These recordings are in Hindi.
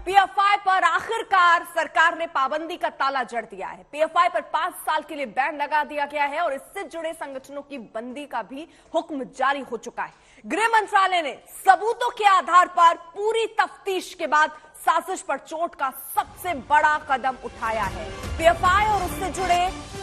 पीएफआई पर आखिरकार सरकार ने पाबंदी का ताला जड़ दिया है। पीएफआई पर 5 साल के लिए बैन लगा दिया गया है और इससे जुड़े संगठनों की बंदी का भी हुक्म जारी हो चुका है। गृह मंत्रालय ने सबूतों के आधार पर पूरी तफ्तीश के बाद साजिश पर चोट का सबसे बड़ा कदम उठाया है। पीएफआई और उससे जुड़े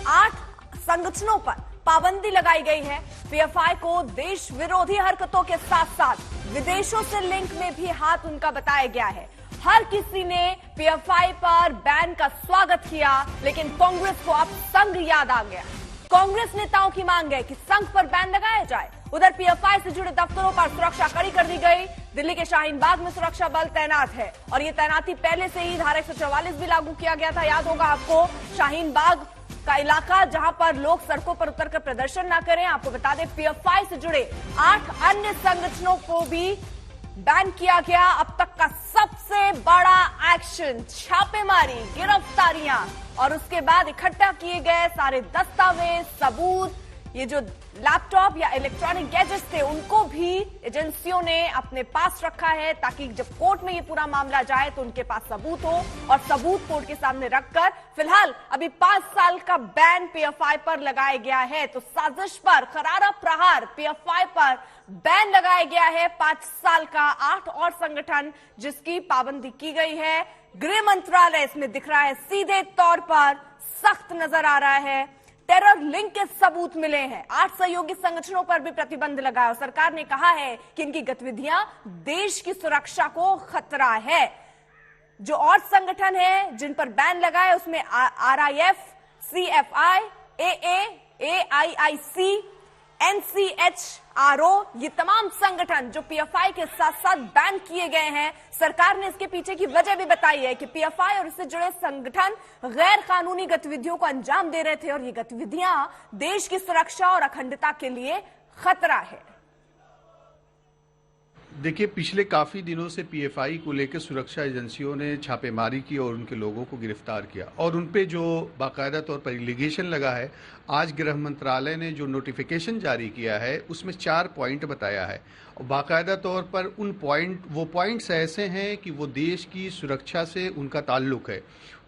8 संगठनों पर पाबंदी लगाई गई है। पीएफआई को देश विरोधी हरकतों के साथ साथ विदेशों से लिंक में भी हाथ उनका बताया गया है। हर किसी ने पीएफआई पर बैन का स्वागत किया, लेकिन कांग्रेस को अब संघ याद आ गया। कांग्रेस नेताओं की मांग है कि संघ पर बैन लगाया जाए। उधर पीएफआई से जुड़े दफ्तरों पर सुरक्षा कड़ी कर दी गई। दिल्ली के शाहीन बाग में सुरक्षा बल तैनात है और ये तैनाती पहले से ही धारा 144 भी लागू किया गया था। याद होगा आपको, शाहीन बाग का इलाका जहां पर लोग सड़कों पर उतरकर प्रदर्शन ना करें। आपको बता दें, पीएफआई से जुड़े 8 अन्य संगठनों को भी बैन किया गया। अब तक का सबसे बड़ा एक्शन, छापेमारी, गिरफ्तारियां और उसके बाद इकट्ठा किए गए सारे दस्तावेज, सबूत, ये जो लैपटॉप या इलेक्ट्रॉनिक गैजेट्स थे उनको भी एजेंसियों ने अपने पास रखा है, ताकि जब कोर्ट में ये पूरा मामला जाए तो उनके पास सबूत हो और सबूत कोर्ट के सामने रखकर फिलहाल अभी 5 साल का बैन पीएफआई पर लगाया गया है। तो साजिश पर करारा प्रहार, पीएफआई पर बैन लगाया गया है। 5 साल का 8 और संगठन जिसकी पाबंदी की गई है। गृह मंत्रालय इसमें दिख रहा है सीधे तौर पर सख्त नजर आ रहा है। टेरर लिंक के सबूत मिले हैं। 8 सहयोगी संगठनों पर भी प्रतिबंध लगा है और सरकार ने कहा है कि इनकी गतिविधियां देश की सुरक्षा को खतरा है। जो और संगठन है जिन पर बैन लगा है उसमें आरआईएफ, सीएफआई, एए, एआईआईसी, एनसीएचआरओ, ये तमाम संगठन जो पीएफआई के साथ साथ बैन किए गए हैं। सरकार ने इसके पीछे की वजह भी बताई है कि पीएफआई और इससे जुड़े संगठन गैर कानूनी गतिविधियों को अंजाम दे रहे थे और ये गतिविधियां देश की सुरक्षा और अखंडता के लिए खतरा है। देखिए, पिछले काफ़ी दिनों से पीएफआई को लेकर सुरक्षा एजेंसियों ने छापेमारी की और उनके लोगों को गिरफ्तार किया और उन पे जो बाकायदा तौर पर एलिगेशन लगा है, आज गृह मंत्रालय ने जो नोटिफिकेशन जारी किया है उसमें 4 पॉइंट बताया है और बाकायदा तौर पर वो पॉइंट्स ऐसे हैं कि वो देश की सुरक्षा से उनका ताल्लुक है।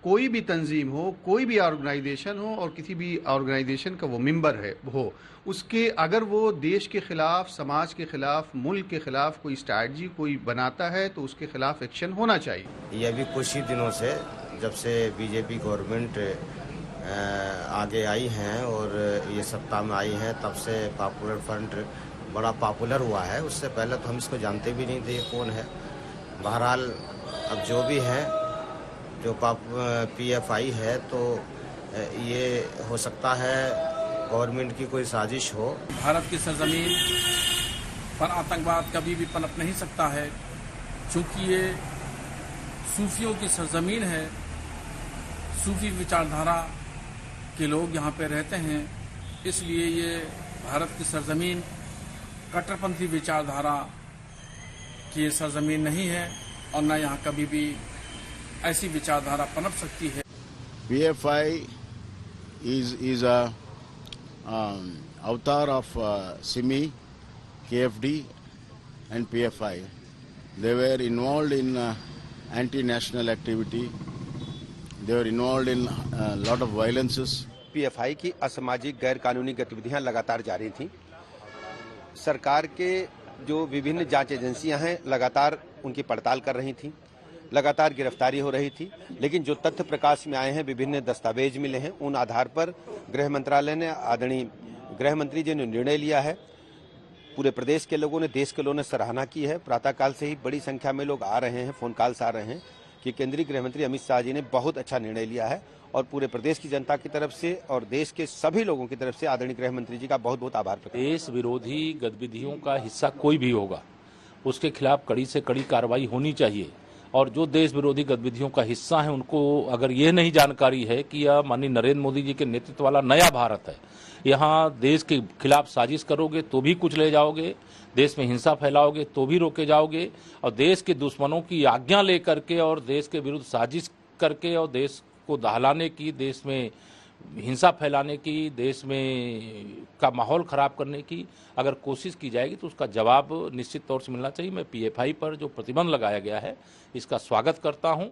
कोई भी तंजीम हो, कोई भी ऑर्गेनाइजेशन हो और किसी भी ऑर्गेनाइजेशन का वो मेंबर हो, उसके अगर वो देश के खिलाफ, समाज के खिलाफ, मुल्क के खिलाफ कोई स्ट्रैटेजी कोई बनाता है तो उसके खिलाफ एक्शन होना चाहिए। ये अभी कुछ ही दिनों से जब से बीजेपी गवर्नमेंट आगे आई हैं और ये सत्ता में आई हैं, तब से पॉपुलर फ्रंट बड़ा पॉपुलर हुआ है। उससे पहले तो हम इसको जानते भी नहीं थे ये कौन है। बहरहाल अब जो भी है, जो पीएफआई है, तो ये हो सकता है गवर्नमेंट की कोई साजिश हो। भारत की सरजमीन पर आतंकवाद कभी भी पनप नहीं सकता है, क्योंकि ये सूफियों की सरजमीन है। सूफी विचारधारा के लोग यहाँ पे रहते हैं, इसलिए ये भारत की सरजमीन कट्टरपंथी विचारधारा की सरजमीन नहीं है और न यहाँ कभी भी ऐसी विचारधारा पनप सकती है। PFI is a avatar of SIMI, KFD and PFI. They were involved in anti-national activity. They were involved in a lot of violences. PFI की असामाजिक गैर कानूनी गतिविधियां लगातार जारी थीं। सरकार के जो विभिन्न जांच एजेंसियां हैं लगातार उनकी पड़ताल कर रही थीं, लगातार गिरफ्तारी हो रही थी, लेकिन जो तथ्य प्रकाश में आए हैं, विभिन्न दस्तावेज मिले हैं, उन आधार पर गृह मंत्रालय ने, आदरणीय गृह मंत्री जी ने निर्णय लिया है। पूरे प्रदेश के लोगों ने, देश के लोगों ने सराहना की है। प्रातःकाल से ही बड़ी संख्या में लोग आ रहे हैं, फोन कॉल्स आ रहे हैं कि केंद्रीय गृह मंत्री अमित शाह जी ने बहुत अच्छा निर्णय लिया है और पूरे प्रदेश की जनता की तरफ से और देश के सभी लोगों की तरफ से आदरणीय गृह मंत्री जी का बहुत बहुत आभार प्रकट। देश विरोधी गतिविधियों का हिस्सा कोई भी होगा, उसके खिलाफ कड़ी से कड़ी कार्रवाई होनी चाहिए और जो देश विरोधी गतिविधियों का हिस्सा है उनको अगर ये नहीं जानकारी है कि यह माननीय नरेंद्र मोदी जी के नेतृत्व वाला नया भारत है, यहाँ देश के खिलाफ साजिश करोगे तो भी कुछ ले जाओगे, देश में हिंसा फैलाओगे तो भी रोके जाओगे और देश के दुश्मनों की आज्ञा लेकर के और देश के विरुद्ध साजिश करके और देश को दहलाने की, देश में हिंसा फैलाने की, देश में का माहौल खराब करने की अगर कोशिश की जाएगी तो उसका जवाब निश्चित तौर से मिलना चाहिए। मैं पीएफआई पर जो प्रतिबंध लगाया गया है इसका स्वागत करता हूं।